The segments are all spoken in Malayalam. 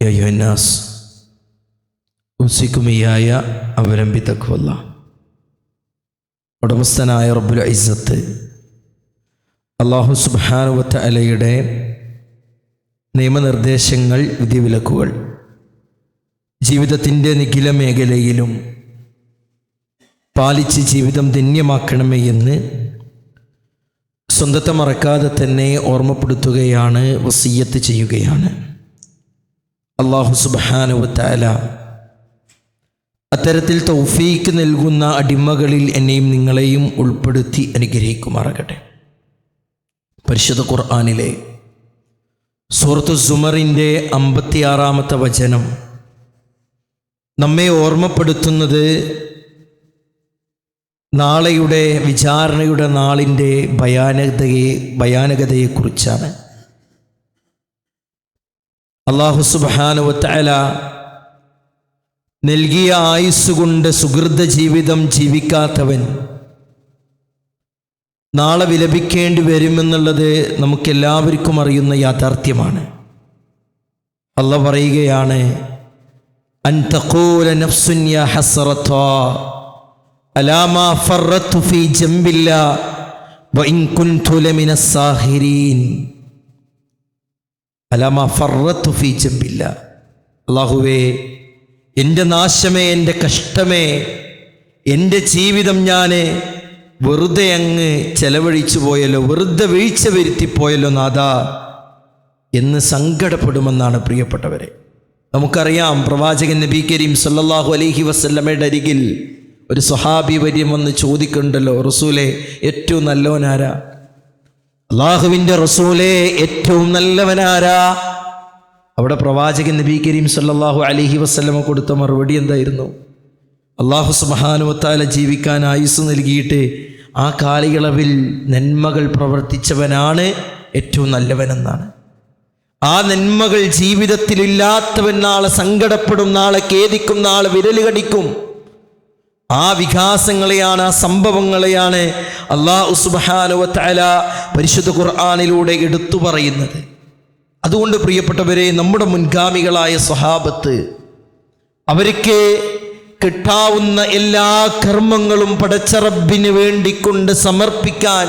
യാ അയ്യുഹന്നാസ് ഉസിക്കും ഇയ്യായ അവലംബി തഖ്വല്ലാ. ഉടമസ്ഥനായ റബ്ബുൽ ഇസ്സത്ത് അല്ലാഹു സുബ്ഹാനഹു വ തആലയുടെ നിയമനിർദ്ദേശങ്ങൾ, വിധിവിലക്കുകൾ ജീവിതത്തിൻ്റെ നിഖില മേഖലയിലും പാലിച്ച് ജീവിതം ധന്യമാക്കണമേ എന്ന് സ്വന്തത്തെ മറക്കാതെ തന്നെ ഓർമ്മപ്പെടുത്തുകയാണ്, വസിയ്യത്ത് ചെയ്യുകയാണ്. അല്ലാഹു സുബ്ഹാനഹു വ തആല അത്തരത്തിൽ തൗഫീക്ക് നൽകുന്ന അടിമകളിൽ എന്നെയും നിങ്ങളെയും ഉൾപ്പെടുത്തി അനുഗ്രഹിക്കുമാറാകട്ടെ. പരിശുദ്ധ ഖുർആനിലെ സൂറത്തു സുമറിൻ്റെ 56-ാമത്തെ വചനം നമ്മെ ഓർമ്മപ്പെടുത്തുന്നത് നാളെയുടെ വിചാരണയുടെ നാളിൻ്റെ ഭയാനകതയെക്കുറിച്ചാണ്. അല്ലാഹു സുബ്ഹാനഹു വ തആല നൽകിയ ആയുസ്സുകൊണ്ട് സുഹൃത ജീവിതം ജീവിക്കാത്തവൻ നാളെ വിലപിക്കേണ്ടി വരുമെന്നുള്ളത് നമുക്കെല്ലാവർക്കും അറിയുന്ന യാഥാർത്ഥ്യമാണ്. അല്ലാഹു പറയുകയാണ്, അൻ തഖൂല നഫ്സുൻ യാ ഹസ്റതാ അലാ മാ ഫറത്തു ഫീ ജംബില്ലാ വ ഇൻ കുൻതു ലമിനസ് സാഹിരീൻ. അലാ മാ ഫറത്തു ഫീ ജംബില്ലാ. അല്ലാഹുവേ, എൻ്റെ നാശമേ, എൻ്റെ കഷ്ടമേ, എൻ്റെ ജീവിതം ഞാൻ വെറുതെ അങ്ങ് ചെലവഴിച്ചു പോയല്ലോ, വെറുതെ വീഴ്ച വരുത്തിപ്പോയല്ലോ നാഥാ എന്ന് സങ്കടപ്പെടുമെന്നാണ് പ്രിയപ്പെട്ടവരെ. നമുക്കറിയാം, പ്രവാചകൻ നബി കരീം സല്ലല്ലാഹു അലൈഹി വസല്ലമയുടെ അരികിൽ ഒരു സ്വഹാബി വര്യം വന്ന് ചോദിക്കുന്നുണ്ടല്ലോ, റസൂലേ ഏറ്റവും നല്ലവനാരാ? അല്ലാഹുവിൻ്റെ റസൂലേ ഏറ്റവും നല്ലവനാരാ? അവിടെ പ്രവാചകൻ നബി കരീം സല്ലല്ലാഹു അലൈഹി വസല്ലമ കൊടുത്ത മറുപടി എന്തായിരുന്നു? അല്ലാഹു സുബ്ഹാനഹു വ തആല ജീവിക്കാൻ ആയുസ് നൽകിയിട്ട് ആ കാലയളവിൽ നന്മകൾ പ്രവർത്തിച്ചവനാണ് ഏറ്റവും നല്ലവനെന്നാണ്. ആ നന്മകൾ ജീവിതത്തിലില്ലാത്തവൻ നാളെ സങ്കടപ്പെടും, നാളെ ഖേദിക്കും, നാളെ വിരല് കടിക്കും. ആ വികാസങ്ങളെയാണ്, ആ സംഭവങ്ങളെയാണ് അല്ലാഹു സുബ്ഹാനഹു വ തആല പരിശുദ്ധ ഖുർആനിലൂടെ എടുത്തു പറയുന്നത്. അതുകൊണ്ട് പ്രിയപ്പെട്ടവരെ, നമ്മുടെ മുൻഗാമികളായ സ്വഹാബത്ത് അവർക്ക് കിട്ടാവുന്ന എല്ലാ കർമ്മങ്ങളും പടച്ച റബ്ബിന് വേണ്ടിക്കൊണ്ട് സമർപ്പിക്കാൻ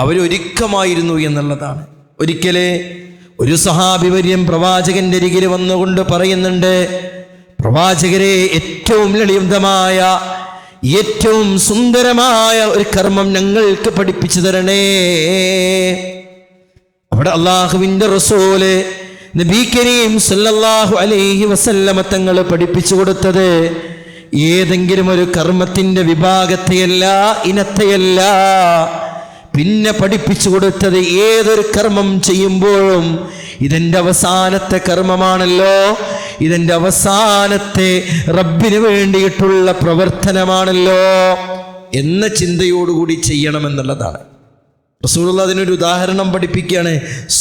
അവരൊരുക്കമായിരുന്നു എന്നുള്ളതാണ്. ഒരിക്കലേ ഒരു സ്വഹാബി വര്യം പ്രവാചകന്റെ അരികിൽ വന്നുകൊണ്ട് പറയുന്നുണ്ട്, പ്രവാചകരെ, ഏറ്റവും ലളിതമായ, ഏറ്റവും സുന്ദരമായ ഒരു കർമ്മം ഞങ്ങൾക്ക് പഠിപ്പിച്ചു തരണേ. അവിടെ അല്ലാഹുവിൻ്റെ റസൂല് നബി കരീം സല്ലല്ലാഹു അലൈഹി വസല്ലമ തങ്ങൾ പഠിപ്പിച്ചു കൊടുത്തത് ഏതെങ്കിലും ഒരു കർമ്മത്തിൻ്റെ വിഭാഗത്തെയല്ല, ഇനത്തെയല്ല. പിന്നെ പഠിപ്പിച്ചു കൊടുത്തത് ഏതൊരു കർമ്മം ചെയ്യുമ്പോഴും ഇതെൻ്റെ അവസാനത്തെ കർമ്മമാണല്ലോ, ഇതെൻ്റെ അവസാനത്തെ റബ്ബിന് വേണ്ടിയിട്ടുള്ള പ്രവർത്തനമാണല്ലോ എന്ന ചിന്തയോടുകൂടി ചെയ്യണമെന്നുള്ളതാണ്. റസൂലുള്ളാഹി അതിനൊരു ഉദാഹരണം പഠിപ്പിക്കുകയാണ്,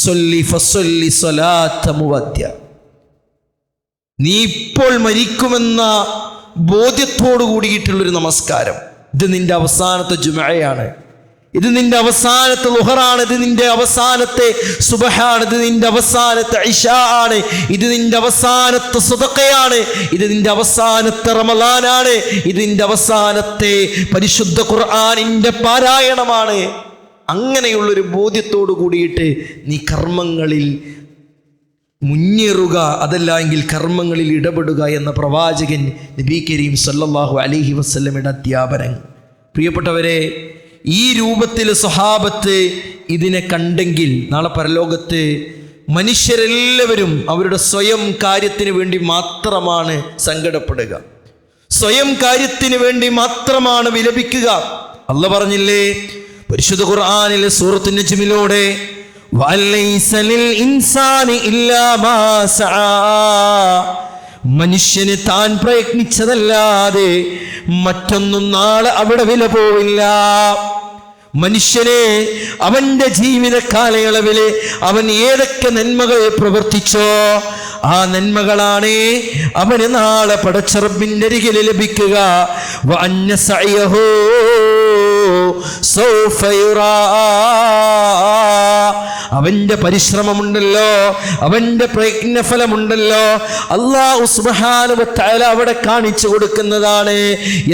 സൊല്ലി ഫസൊല്ലി സ്വലാത്ത മുവദ്യ. നീ ഇപ്പോൾ മരിക്കുമെന്ന ബോധ്യത്തോടു കൂടിയിട്ടുള്ളൊരു നമസ്കാരം, ഇത് നിന്റെ അവസാനത്തെ ജുമഅയാണ്, ഇത് നിന്റെ അവസാനത്തെ ളുഹറാണ്, ഇത് നിന്റെ അവസാനത്തെ സുബഹാണ്, ഇത് നിന്റെ അവസാനത്തെ ഇശാ ആണ്, ഇത് നിന്റെ അവസാനത്തെ സദഖയാണ്, ഇത് നിന്റെ അവസാനത്തെ റമളാനാണ്, ഇത് നിന്റെ അവസാനത്തെ പരിശുദ്ധ ഖുർആനിന്റെ പാരായണമാണ്. അങ്ങനെയുള്ളൊരു ബോധ്യത്തോടു കൂടിയിട്ട് നീ കർമ്മങ്ങളിൽ മുന്നേറുക, അതല്ല എങ്കിൽ കർമ്മങ്ങളിൽ ഇടപെടുക എന്ന പ്രവാചകൻ നബി കരീം സല്ലല്ലാഹു അലൈഹി വസല്ലമയുടെ അധ്യാപനം. പ്രിയപ്പെട്ടവരെ, ഈ രൂപത്തിൽ സ്വഹാബത്ത് ഇതിനെ കണ്ടെങ്കിൽ നാളെ പരലോകത്ത് മനുഷ്യരെല്ലാവരും അവരുടെ സ്വയം കാര്യത്തിന് വേണ്ടി മാത്രമാണ് സങ്കടപ്പെടുക, സ്വയം കാര്യത്തിന് വേണ്ടി മാത്രമാണ് വിലപിക്കുക. അല്ലാഹു പറഞ്ഞില്ലേ പരിശുദ്ധ ഖുർആനിലെ സൂറത്തുൻ നജ്മിലൂടെ, വലൈസലിൽ ഇൻസാനി ഇല്ലാ മാ സആ, മനുഷ്യന് താൻ പ്രയത്നിച്ചതല്ലാതെ മറ്റൊന്നും നാളെ അവിടെ വില പോവില്ല. മനുഷ്യനെ അവന്റെ ജീവിത കാലയളവിൽ അവൻ ഏതൊക്കെ നന്മകൾ പ്രവർത്തിച്ചോ ആ നന്മകളാണ് അവന് നാളെ പടച്ച റബ്ബിന്റെ അരികിൽ ലഭിക്കുക. വഅന്ന സഅയഹു സൗഫ യുറാ, അവന്റെ പരിശ്രമമുണ്ടല്ലോ, അവന്റെ പ്രയത്നഫലമുണ്ടല്ലോ, അല്ലാഹു സുബ്ഹാനഹു വ തആല അവിടെ കാണിച്ചു കൊടുക്കുന്നതാണ്.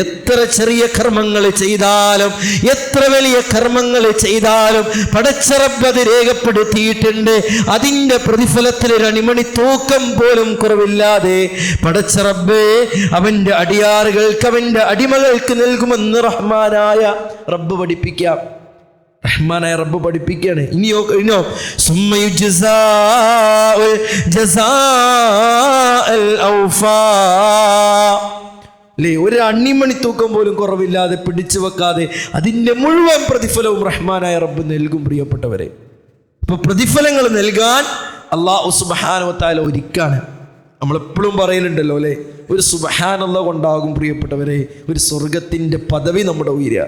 എത്ര ചെറിയ കർമ്മങ്ങൾ ചെയ്താലും, എത്ര വലിയ കർമ്മങ്ങൾ ചെയ്താലും പടച്ച റബ്ബ് അത് രേഖപ്പെടുത്തിയിട്ടുണ്ട്. അതിന്റെ പ്രതിഫലത്തിൽ ഒരു അണിമണി തൂക്കം പോലും കുറവില്ലാതെ പടച്ച റബ്ബ് അവന്റെ അടിയാറുകൾക്ക്, അവന്റെ അടിമകൾക്ക് നൽകുമെന്ന് റഹ്മാനായ റബ്ബ് പഠിപ്പിക്കാം. റഹ്മാനായ റബ്ബ് പഠിപ്പിക്കുകയാണ്. ഇനിയോ അല്ലേ, ഒരു അണ്ണിമണി തൂക്കം പോലും കുറവില്ലാതെ പിടിച്ചു വെക്കാതെ അതിൻ്റെ മുഴുവൻ പ്രതിഫലവും റഹ്മാനായ റബ്ബ് നൽകും. പ്രിയപ്പെട്ടവരെ, ഇപ്പൊ പ്രതിഫലങ്ങൾ നൽകാൻ അല്ലാഹു സുബ്ഹാനഹു വ തആല ഒരുക്കാണ്. നമ്മളെപ്പോഴും പറയലുണ്ടല്ലോ അല്ലേ, ഒരു സുബ്ഹാനല്ലാഹ് കൊണ്ടാകും പ്രിയപ്പെട്ടവരെ ഒരു സ്വർഗത്തിൻ്റെ പദവി നമ്മുടെ ഉയരുക.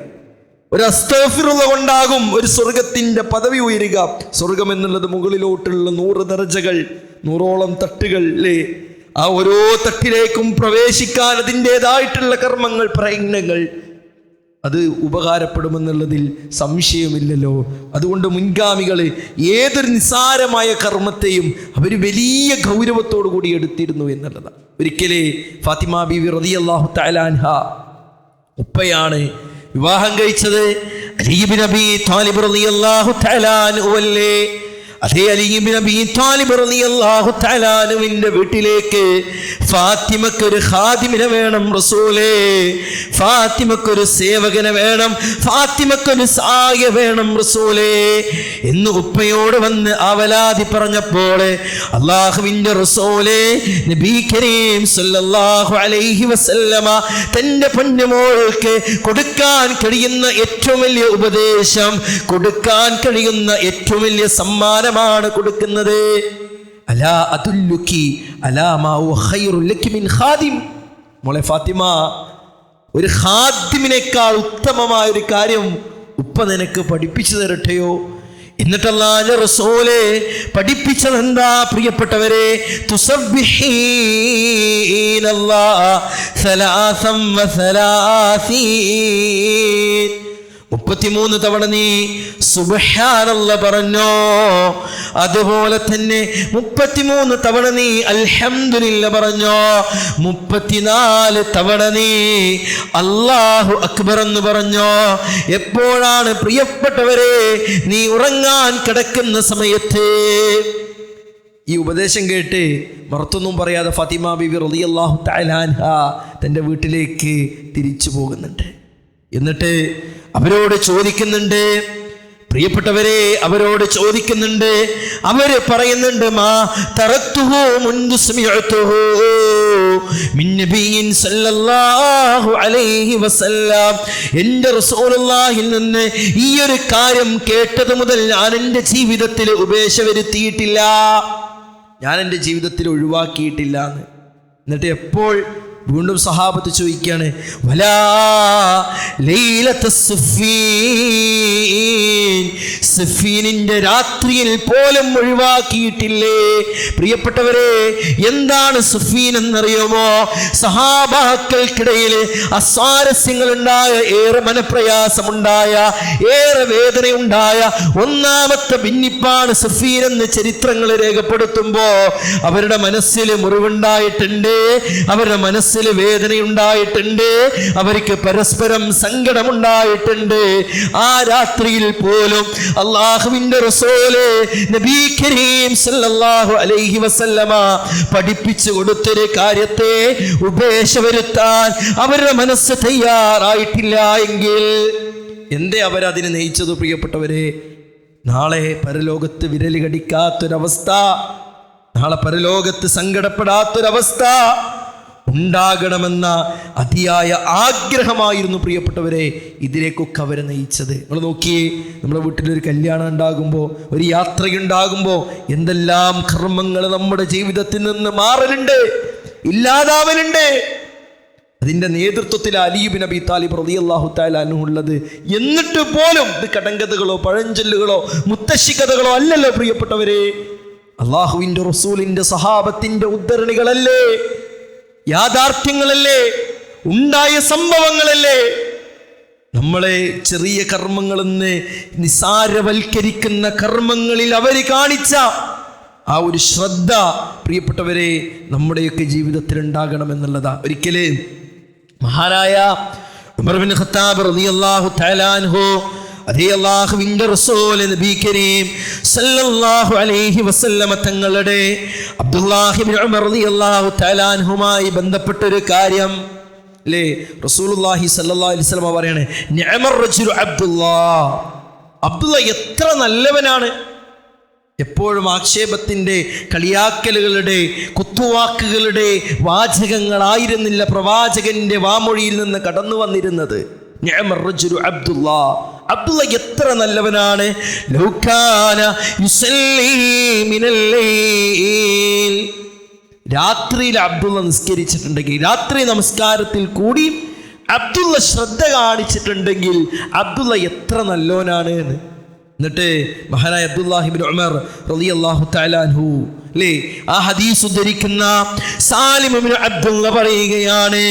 ഒരു അസ്തഗ്ഫിറുല്ലാഹ് കൊണ്ടാകും ഒരു സ്വർഗത്തിൻ്റെ പദവി ഉയരുക. സ്വർഗം എന്നുള്ളത് മുകളിലോട്ടുള്ള 100 ദർജകൾ, 100ഓളം തട്ടുകൾ അല്ലേ. ആ ഓരോ തട്ടിലേക്കും പ്രവേശിക്കാൻ അതിൻ്റെതായിട്ടുള്ള കർമ്മങ്ങൾ, പ്രയത്നങ്ങൾ അത് ഉപകാരപ്പെടുമെന്നുള്ളതിൽ സംശയമില്ലല്ലോ. അതുകൊണ്ട് മുൻഗാമികൾ ഏതൊരു നിസ്സാരമായ കർമ്മത്തെയും അവർ വലിയ ഗൗരവത്തോടു കൂടി എടുത്തിരുന്നു എന്നുള്ളതാണ്. ഒരിക്കലേ ഫാത്തിമ ബീവി റളിയല്ലാഹു തആല അൻഹ ഉപ്പയാണ് വിവാഹം കഴിച്ചത്. അലി ഇബ്നു അബീ ത്വാലിബ് റളിയല്ലാഹു തആല അൻഹു അല്ലേ. അതേ അലി ഇബ്നു അബീ ത്വാലിബ് റളിയല്ലാഹു തആല അൻഹുവിന്റെ വീട്ടിലേക്ക് ഫാത്തിമക്കൊരു ഖാദിമിനെ വേണം റസൂലേ, ഫാത്തിമക്കൊരു സേവകനെ വേണം, ഫാത്തിമക്കൊരു സഹായ വേണം റസൂലേ എന്ന് ഉപ്പയോട് വന്ന് അവലാതി പറഞ്ഞപ്പോൾ അല്ലാഹുവിന്റെ റസൂലേ നബി കരീം സല്ലല്ലാഹു അലൈഹി വസല്ലമ തന്റെ പൊന്നുമോൾക്ക് കൊടുക്കാൻ കഴിയുന്ന ഏറ്റവും വലിയ ഉപദേശം, കൊടുക്കാൻ കഴിയുന്ന ഏറ്റവും വലിയ സമ്മാനമാണ് കൊടുക്കുന്നത്. അലാ അദുല്ലുക്കി അലാ മാ ഹുവ ഖൈറുൽ ലക്കി മിൻ ഖാദിം. മോളെ ഫാത്തിമ, ഒരു ഖാദിമിനേക്കാൾ ഉത്തമമായ ഒരു കാര്യം ഉപ്പ നിനക്ക് പഠിപ്പിച്ചു തരട്ടെയോ? എന്നിട്ട് അല്ലാഹുവിന്റെ റസൂലേ പഠിപ്പിച്ചത് എന്താ പ്രിയപ്പെട്ടവരെ? തുസബ്ബിഹീനല്ലാഹ സലാസം വസലാസീൻ, 33 തവണ നീ സുബ്ഹാനല്ലാഹ് പറഞ്ഞോ. അതുപോലെ തന്നെ 33 തവണ നീ അൽഹംദുലില്ലാഹ് പറഞ്ഞോ. 34 തവണ നീ അല്ലാഹു അക്ബർ എന്ന് പറഞ്ഞോ. എപ്പോഴാണ് പ്രിയപ്പെട്ടവരെ നീ ഉറങ്ങാൻ കിടക്കുന്ന സമയത്ത് ഈ ഉപദേശം കേട്ട് മറുത്തൊന്നും പറയാതെ ഫാത്തിമ ബീവി റളിയല്ലാഹു തആല അൻഹ തൻ്റെ വീട്ടിലേക്ക് തിരിച്ചു പോകുന്നുണ്ട്. എന്നിട്ട് അവരോട് ചോദിക്കുന്നുണ്ട്, പ്രിയപ്പെട്ടവരെ അവരോട് ചോദിക്കുന്നുണ്ട്. അവര് പറയുന്നുണ്ട്, മാ തറക്തുഹു മുൻദു സമിഅതുഹു മിൻ നബിയിൻ സല്ലല്ലാഹു അലൈഹി വസല്ലം. എൻ്റെ റസൂലുള്ളാഹിൽ നിന്ന് ഈ ഒരു കാര്യം കേട്ടത് മുതൽ ഞാൻ എൻ്റെ ജീവിതത്തിൽ ഉപേക്ഷ വരുത്തിയിട്ടില്ല, ഞാൻ എൻ്റെ ജീവിതത്തിൽ ഒഴിവാക്കിയിട്ടില്ല എന്ന്. എന്നിട്ട് എപ്പോൾ വീണ്ടും സഹാബത്ത് ചോദിക്കുകയാണ്, വലാ ലൈലത്ത സിഫീൻ, സിഫീനിന്റെ രാത്രിയിൽ പോലും ഒഴിവാക്കിയിട്ടില്ലേ? പ്രിയപ്പെട്ടവരെ, എന്താണ് സിഫീൻ എന്നറിയുമോ? സഹാബാക്കൾക്കിടയിൽ അസ്വാരസ്യങ്ങളുണ്ടായ, ഏറെ മനപ്രയാസമുണ്ടായ, ഏറെ വേദനയുണ്ടായ ഒന്നാമത്തെ ഭിന്നിപ്പാണ് സിഫീൻ എന്ന് ചരിത്രങ്ങൾ രേഖപ്പെടുത്തുമ്പോ അവരുടെ മനസ്സിൽ മുറിവുണ്ടായിട്ടുണ്ട്, അവരുടെ മനസ്സിൽ വേദനയുണ്ടായിട്ടുണ്ട്, അവർക്ക് പരസ്പരം സങ്കടമുണ്ടായിട്ടുണ്ട്. ആ രാത്രിയിൽ പോലും അല്ലാഹുവിന്റെ റസൂല് നബി കരീം സല്ലല്ലാഹു അലൈഹി വസല്ലമ പഠിപ്പിച്ചു കൊടുത്തൊരു കാര്യത്തെ ഉപേക്ഷ വരുത്താൻ അവരുടെ മനസ്സ് തയ്യാറായിട്ടില്ല എങ്കിൽ എന്തേ അവരതിനെ നയിച്ചത്? പ്രിയപ്പെട്ടവരെ, നാളെ പരലോകത്ത് വിരല് കടിക്കാത്തൊരവസ്ഥ, നാളെ പരലോകത്ത് സങ്കടപ്പെടാത്തൊരവസ്ഥ ഉണ്ടാകണമെന്ന അതിയായ ആഗ്രഹമായിരുന്നു പ്രിയപ്പെട്ടവരെ ഇതിലേക്കൊക്കെ അവരെ നയിച്ചത്. നിങ്ങൾ നോക്കിയേ, നമ്മുടെ വീട്ടിലൊരു കല്യാണം ഉണ്ടാകുമ്പോൾ, ഒരു യാത്രയുണ്ടാകുമ്പോൾ എന്തെല്ലാം കർമ്മങ്ങൾ നമ്മുടെ ജീവിതത്തിൽ നിന്ന് മാറലുണ്ട്, ഇല്ലാതാവലുണ്ട്. അതിൻ്റെ നേതൃത്വത്തിൽ അലി ഇബ്നു അബീ ത്വാലിബ് റളിയല്ലാഹു തആല അൻഹു ഉള്ളത്. എന്നിട്ട് പോലും ഇത് കടങ്കഥകളോ പഴഞ്ചൊല്ലുകളോ മുത്തശ്ശി കഥകളോ അല്ലല്ലോ പ്രിയപ്പെട്ടവരെ. അള്ളാഹുവിൻ്റെ റസൂലിൻ്റെ സഹാബത്തിൻ്റെ ഉദ്ധരണികളല്ലേ, യാഥാർത്ഥ്യങ്ങളല്ലേ, ഉണ്ടായ സംഭവങ്ങളല്ലേ. നമ്മളെ ചെറിയ കർമ്മങ്ങളെന്ന് നിസാരവൽക്കരിക്കുന്ന കർമ്മങ്ങളിൽ അവർ കാണിച്ച ആ ഒരു ശ്രദ്ധ പ്രിയപ്പെട്ടവരെ നമ്മുടെയൊക്കെ ജീവിതത്തിൽ ഉണ്ടാകണമെന്നുള്ളതാ. ഒരിക്കല് മഹാനായ ഉമർ ബിൻ ഖത്താബ് റളിയല്ലാഹു തആല അൻഹു അതേ അല്ലാഹുവിൻ്റെ റസൂൽ നബി കരീം സല്ലല്ലാഹു അലൈഹി വസല്ലമ തങ്ങളുടെ അബ്ദുല്ലാഹി ഇബ്നു ഉമർ റളിയല്ലാഹു തആല അൻഹുമായി ബന്ധപ്പെട്ട ഒരു കാര്യം അല്ലേ, റസൂലുള്ളാഹി സല്ലല്ലാഹു അലൈഹി വസല്ലമ പറയാണ്, നിഅമർ റജുലു അബ്ദുള്ള എത്ര നല്ലവനാണ്. എപ്പോഴും ആക്ഷേപത്തിൻ്റെ, കളിയാക്കലുകളുടെ, കുത്തുവാക്കുകളുടെ വാചകങ്ങളായിരുന്നില്ല പ്രവാചകന്റെ വാമൊഴിയിൽ നിന്ന് കടന്നു വന്നിരുന്നത്. നിഅമർ റജുലു അബ്ദുള്ള എത്ര നല്ലവനാണ്. ലൗ കാന യുസല്ലി മിനൽ ലൈൽ, രാത്രിയിൽ അബ്ദുള്ള നിസ്കരിച്ചിട്ടുണ്ടെങ്കിൽ, രാത്രി നമസ്കാരത്തിൽ കൂടി അബ്ദുള്ള ശ്രദ്ധ കാണിച്ചിട്ടുണ്ടെങ്കിൽ അബ്ദുള്ള എത്ര നല്ലോനാണ് എന്ന്. എന്നിട്ട് മഹാനായ അബ്ദുല്ലാഹി ഇബ്നു ഉമർ റളിയല്ലാഹു തആല അൻഹു അല്ലേ, ആ ഹദീസ് ഉദ്ധരിക്കുന്ന സാലിം ഇബ്നു അബ്ദുള്ള പറയുകയാണ്,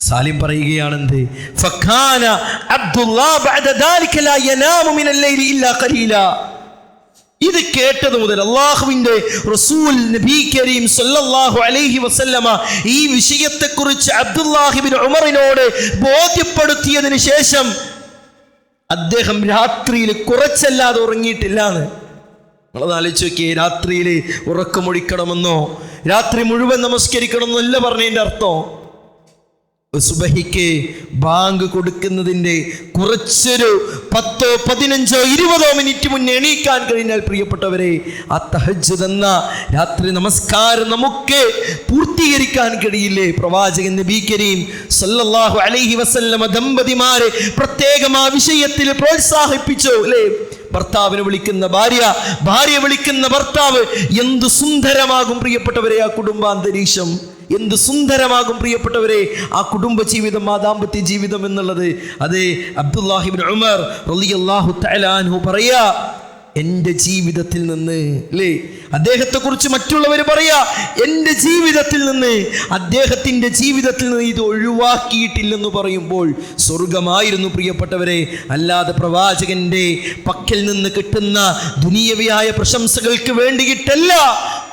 സാലിം പറയുകയാണെന്ത്, ഫകാന അബ്ദുല്ലാഹ് ബഅദ ദാലിക ലാ യനാമു മിനൽ ലൈലി ഇല്ലാ ഖലീലാ. ഇത് കേട്ടത് മുതൽ അള്ളാഹുവിൻ്റെ റസൂൽ നബി കരീം സല്ലല്ലാഹു അലൈഹി വസല്ലമ ഈ വിഷയത്തെക്കുറിച്ച് അബ്ദുല്ലാഹി ഇബ്നു ഉമറിനോട് ബോധ്യപ്പെടുത്തിയതിന് ശേഷം അദ്ദേഹം രാത്രിയിൽ കുറച്ചല്ലാതെ ഉറങ്ങിയിട്ടില്ലാന്ന്. നിങ്ങളത് ആലോചിച്ച് നോക്കിയേ, രാത്രിയിൽ ഉറക്കമൊഴിക്കണമെന്നോ രാത്രി മുഴുവൻ നമസ്കരിക്കണമെന്നല്ല പറഞ്ഞതിൻ്റെ അർത്ഥം. സുബഹിക്ക് ബാങ്ക് കൊടുക്കുന്നതിൻ്റെ കുറച്ചൊരു 10, 15, 20 മിനിറ്റ് മുന്നേ എണീക്കാൻ കഴിഞ്ഞാൽ പ്രിയപ്പെട്ടവരെ, ആ തഹജ്ജുദ് എന്ന രാത്രി നമസ്കാരം നമുക്ക് പൂർത്തീകരിക്കാൻ കഴിയില്ലേ? പ്രവാചകൻ നബി കരീം സല്ലല്ലാഹു അലൈഹി വസല്ലമ ദമ്പതിമാരെ പ്രത്യേകം ആ വിഷയത്തിൽ പ്രോത്സാഹിപ്പിച്ചു അല്ലേ? ഭർത്താവിനെ വിളിക്കുന്ന ഭാര്യ, ഭാര്യ വിളിക്കുന്ന ഭർത്താവ്. എന്ത് സുന്ദരമാകും പ്രിയപ്പെട്ടവരെ ആ കുടുംബാന്തരീക്ഷം, എന്ത് സുന്ദരമാകും പ്രിയപ്പെട്ടവരെ ആ കുടുംബ ജീവിതം, ആ ദാമ്പത്യ ജീവിതം എന്നുള്ളത്. അത് അബ്ദുല്ലാഹി ഇബ്നു ഉമർ റളിയല്ലാഹു തആല അൻഹു പറയാ, എൻ്റെ ജീവിതത്തിൽ നിന്ന് അല്ലേ, അദ്ദേഹത്തെക്കുറിച്ച് മറ്റുള്ളവർ പറയാ, എൻ്റെ ജീവിതത്തിൽ നിന്ന്, അദ്ദേഹത്തിൻ്റെ ജീവിതത്തിൽ നിന്ന് ഇത് ഒഴിവാക്കിയിട്ടില്ലെന്ന് പറയുമ്പോൾ സ്വർഗമായിരുന്നു പ്രിയപ്പെട്ടവരെ. അല്ലാതെ പ്രവാചകന്റെ പക്കൽ നിന്ന് കിട്ടുന്ന ദുനിയവിയായ പ്രശംസകൾക്ക് വേണ്ടിയിട്ടല്ല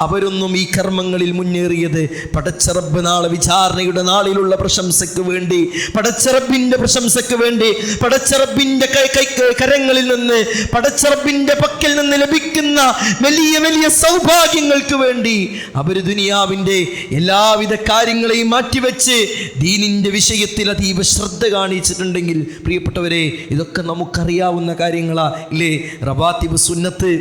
അവരൊന്നും ഈ കർമ്മങ്ങളിൽ മുന്നേറിയത്. പടച്ചറബ് നാളെ വിചാരണയുടെ നാളിലുള്ള പ്രശംസയ്ക്ക് വേണ്ടി, പടച്ചറബിൻ്റെ പ്രശംസയ്ക്ക് വേണ്ടി, പടച്ചറബിൻ്റെ കരങ്ങളിൽ നിന്ന്, പടച്ചറബിൻ്റെ പക്കൽ നിന്ന് ലഭിക്കുന്ന വലിയ വലിയ സൗഭാഗ്യങ്ങൾക്ക് വേണ്ടി അവർ ദുനിയാവിൻ്റെ എല്ലാവിധ കാര്യങ്ങളെയും മാറ്റിവെച്ച് ദീനിൻ്റെ വിഷയത്തിൽ അതീവ ശ്രദ്ധ കാണിച്ചിട്ടുണ്ടെങ്കിൽ പ്രിയപ്പെട്ടവരെ, ഇതൊക്കെ നമുക്കറിയാവുന്ന കാര്യങ്ങളാ ഇല്ലേ? റവാത്തിബ് സുന്നത്ത്